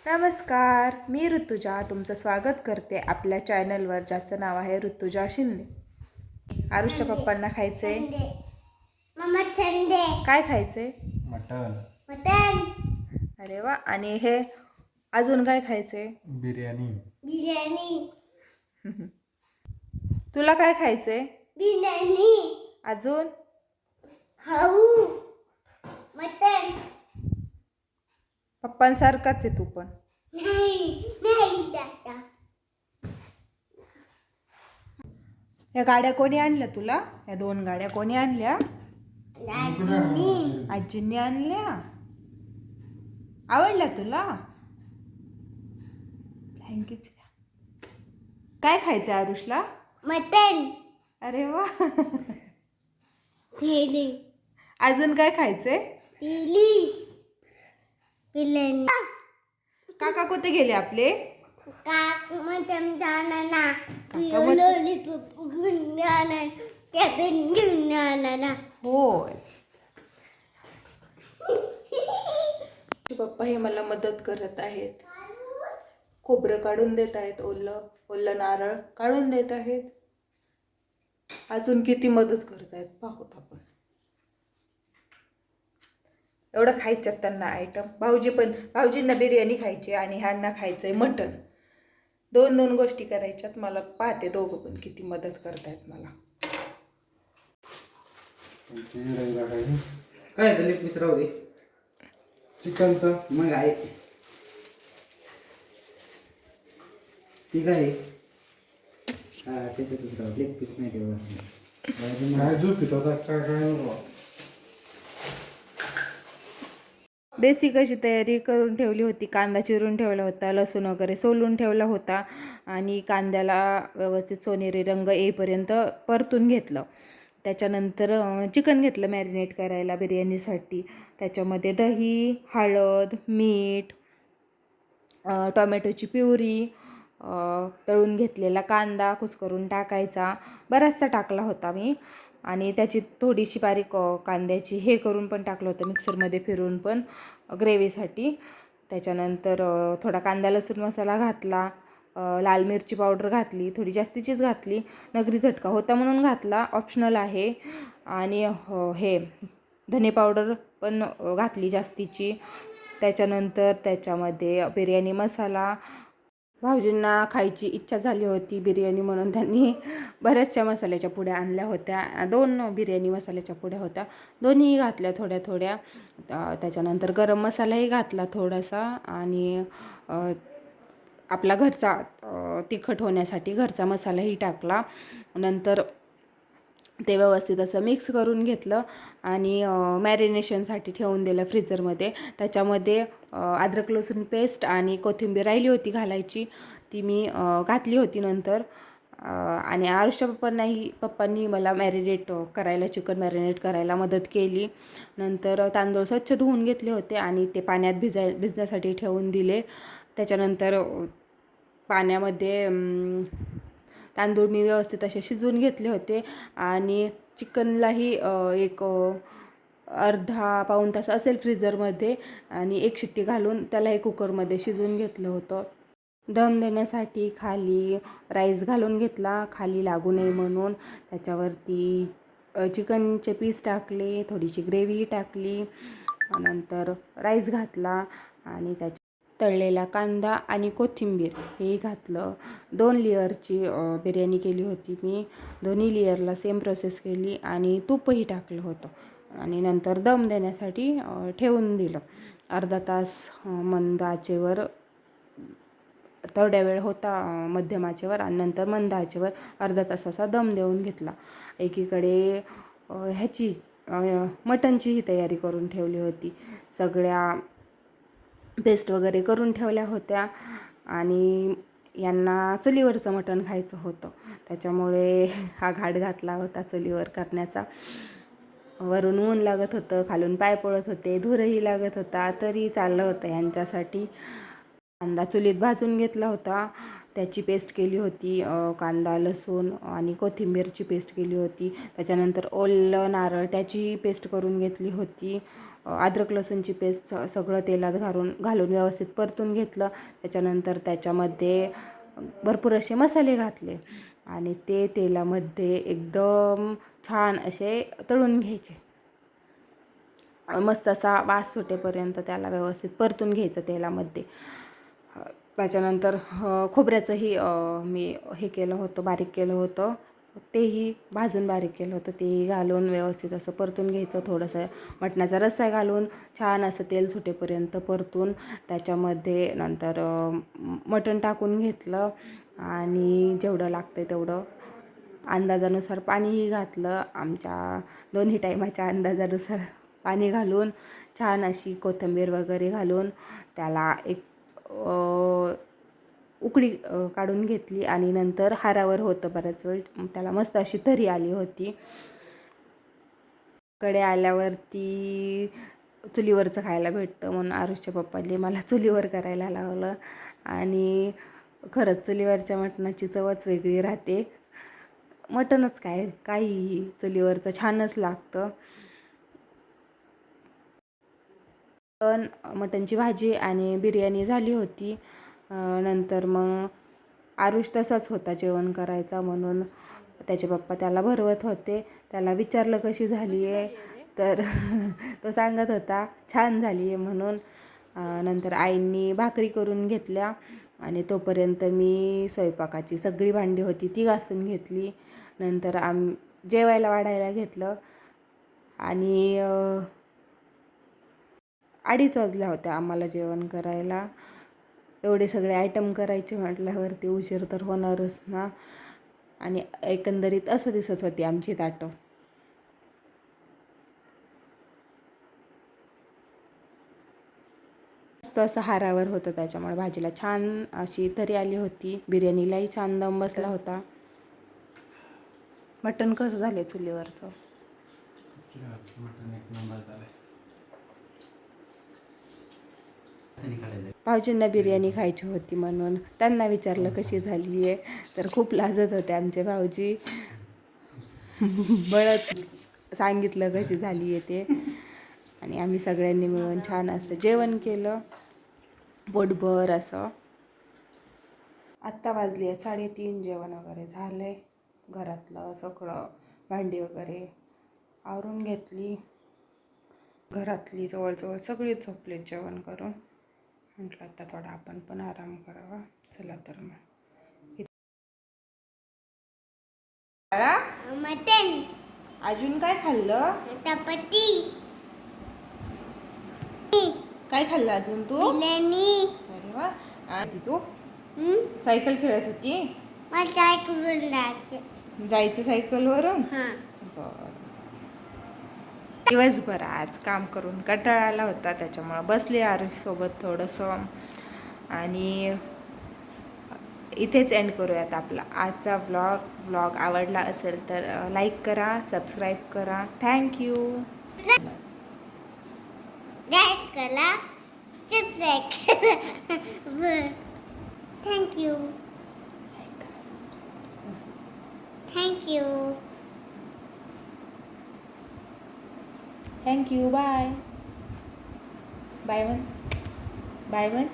नमस्कार, मी ऋतुजा तुमचं स्वागत करते आपल्या चॅनलवर, ज्याचं नाव आहे ऋतुजा शिंदे. आरुषच्या पप्पांना खायचे काय खायचे? मटन. अरे वा. आणि हे अजून काय खायचे? बिर्याणी. तुला काय खायचे? बिर्याणी. अजून खाऊ. मटन. पप्पांसारखाच आहे तू पण. नाही दादा. या गाड्या कोणी आणल्या तुला? या 2 गाड्या कोणी आणल्या? आजींनी आणल्या. आवडल्या तुला? काय खायचं आरुषला? मटन. अरे वा. थेली. अजून काय खायचंय? बिर्याणी. काका कुठे गेले आपले? मटन जाणार लॉलीपॉप घेऊन जाणार, कॅबिन घेऊन जाणार. होय. पप्पा हे मला मदत करत आहेत. खोबरं काढून देत आहेत, ओलं नारळ काढून देत आहेत. अजून किती मदत करत आहेत पाहूत आपण. एवढं खायच्यात त्यांना आयटम. भाऊजींना बिर्याणी खायची आणि ह्यांना खायचंय मटण. 2 गोष्टी करायच्यात. मला पाहते दोघं पण किती मदत करतायत मला. काय झालं पीस राहू दे चिकनचं. मग आहे ती काय त्याच्यातच राहू. लेग पीस नाही ठेवला. बेसिक अशी तयारी करून ठेवली होती. कांदा चिरून ठेवला होता, लसूण वगैरे सोलून ठेवला होता आणि कांद्याला व्यवस्थित सोनेरी रंग येईपर्यंत परतून घेतलं. त्याच्यानंतर चिकन घेतलं मॅरिनेट करायला बिर्याणीसाठी. त्याच्यामध्ये दही, हळद, मीठ, टोमॅटोची प्युरी, तळून घेतलेला कांदा कुस्करून टाकायचा. बराचसा टाकला होता मी. आणि त्याची थोडीशी बारीक कांद्याची हे करून पण टाकलं होतं मिक्सरमध्ये फिरून पण ग्रेव्हीसाठी. त्याच्यानंतर थोडा कांदा लसूण मसाला घातला, लाल मिरची पावडर घातली, थोडी जास्तीचीच घातली. नगरी झटका होता म्हणून घातला, ऑप्शनल आहे. आणि हे धने पावडर पण घातली जास्तीची. त्याच्यानंतर त्याच्यामध्ये बिर्याणी मसाला. भाऊजींना खायची इच्छा झाली होती बिर्याणी म्हणून त्यांनी बऱ्याचशा मसाल्याच्या पुड्या आणल्या होत्या. 2 बिर्याणी मसाल्याच्या पुड्या होत्या, दोन्ही घातल्या थोड्या थोड्या. त्याच्यानंतर गरम मसालाही घातला थोडासा आणि आपला घरचा तिखट होण्यासाठी घरचा मसालाही टाकला. नंतर ते व्यवस्थित असं मिक्स करून घेतलं आणि मॅरिनेशनसाठी ठेवून दिलं फ्रीझरमध्ये. त्याच्यामध्ये अद्रक लसूण पेस्ट आणि कोथिंबीर राहिली होती घालायची, ती मी घातली होती नंतर. आणि आरुषच्या पप्पांनी मला चिकन मॅरिनेट करायला मदत केली. नंतर तांदूळ स्वच्छ धुवून घेतले होते आणि ते पाण्यात भिजण्यासाठी ठेवून दिले. त्याच्यानंतर पाण्यामध्ये तांदूळ मी व्यवस्थित असे शिजवून घेतले होते आणि चिकनलाही एक अर्धा पाऊण तास असेल फ्रीझरमध्ये आणि 1 शिट्टी घालून त्यालाही कुकरमध्ये शिजवून घेतलं होतं. दम देण्यासाठी खाली राईस घालून घेतला, खाली लागू नये म्हणून. त्याच्यावरती चिकनचे पीस टाकले, थोडीशी ग्रेव्ही टाकली, नंतर राईस घातला आणि तळलेला कांदा आणि कोथिंबीर हे घातलं. 2 लेअरची बिर्याणी केली होती मी. दोन्ही लेअरला सेम प्रोसेस केली आणि तूपही टाकलं होतं. आणि नंतर दम देण्यासाठी ठेवून दिलं. अर्धा तास मंद आचेवर, थोड्या वेळ होता मध्यम आचेवर आणि नंतर मंद आचेवर अर्धा तासाचा दम देऊन घेतला. एकीकडे ह्याची मटणचीही तयारी करून ठेवली होती. सगळ्या पेस्ट वगैरे करून ठेवल्या होत्या आणि यांना चुलीवरचं मटण खायचं होतं. त्याच्यामुळे हा घाट घातला होता चुलीवर करण्याचा. वरून ऊन लागत होतं, खालून पाय पळत होते, धूरही लागत होता, तरी चाललं होतं यांच्यासाठी. कांदा चुलीत भाजून घेतला होता, त्याची पेस्ट केली होती. कांदा लसूण आणि कोथिंबीरची पेस्ट केली होती. त्याच्यानंतर ओलं नारळ त्याची पेस्ट करून घेतली होती. अद्रक लसूणची पेस्ट सगळं तेलात घालून व्यवस्थित परतून घेतलं. त्याच्यानंतर त्याच्यामध्ये भरपूर असे मसाले घातले आणि ते तेलामध्ये एकदम छान असे तळून घ्यायचे. मस्त असा वास सुटेपर्यंत त्याला व्यवस्थित परतून घ्यायचं तेलामध्ये. त्याच्यानंतर खोबऱ्याचंही मी हे केलं होतं, बारीक केलं होतं, तेही भाजून बारीक केलं होतं, तेही घालून व्यवस्थित असं परतून घ्यायचं. थोडंसं मटणाचा रस्सा घालून छान असं तेल सुटेपर्यंत परतून त्याच्यामध्ये नंतर मटण टाकून घेतलं आणि जेवढं लागतं तेवढं अंदाजानुसार पाणीही घातलं. आमच्या दोन्ही टायमाच्या अंदाजानुसार पाणी घालून छान अशी कोथिंबीर वगैरे घालून त्याला एक उकळी काढून घेतली आणि नंतर हारावर होतं बऱ्याच वेळ, त्याला मस्त अशी तरी आली होती. कडे आल्यावरती चुलीवरचं खायला भेटतं म्हणून आरुषच्या पप्पांनी मला चुलीवर करायला लावलं आणि खरंच चुलीवरच्या मटणाची चवच वेगळी राहते. मटणच काहीही चुलीवरचं छानच लागतं. पण मटणची भाजी आणि बिर्याणी झाली होती. नंतर मग आरुष तसाच होता जेवण करायचा म्हणून त्याचे पप्पा त्याला भरवत होते. त्याला विचारलं कशी झाली आहे तर तो सांगत होता छान झाली आहे म्हणून. नंतर आईंनी भाकरी करून घेतल्या आणि तोपर्यंत मी स्वयंपाकाची सगळी भांडी होती ती घासून घेतली. नंतर जेवायला वाढायला घेतलं आणि 2:30 वाजल्या होत्या आम्हाला जेवण करायला. एवढे सगळे आयटम करायचे म्हटल्यावरती उशीर तर होणारच ना. आणि एकंदरीत असं दिसत होती आमची ताटं. मस्त असं हारावर होतं त्याच्यामुळे भाजीला छान अशी तरी आली होती. बिर्याणीलाही छान दम बसला होता. मटण कसं झालं चुलीवरचं? भाऊजींना बिर्याणी खायची होती म्हणून त्यांना विचारलं कशी झाली आहे तर खूप लाजत होते आमचे भाऊजी. बळत सांगितलं कशी झाली आहे ते आणि आम्ही सगळ्यांनी मिळून छान असं जेवण केलं पोटभर असं. आत्ता वाजली आहे 3:30. जेवण वगैरे झालं आहे. घरातलं सगळं भांडी वगैरे आवरून घेतली. घरातली जवळजवळ सगळी झोपलेत जेवण करून. म्हटलं आता थोडा आपण पण आराम करावा. चला तर मग मटन, अजून काय खाल्लं? चपाती, काय खाल्लं अजून तू? बिर्याणी. अरे वा. आणि तू सायकल खेळत होती? मला काय करून जायचं? जायचं सायकलवरून? हां. बरं. दिवसभर आज काम करून कंटाळा आला होता त्याच्यामुळं बसले आरुषसोबत थोडंसं आणि इथेच एंड करूयात आपला आजचा व्लॉग आवडला असेल तर लाईक करा, सबस्क्राईब करा. थँक्यू. लाईक करा, सबस्क्राईब करा. Thank you. Thank you. Thank you. Bye bye. One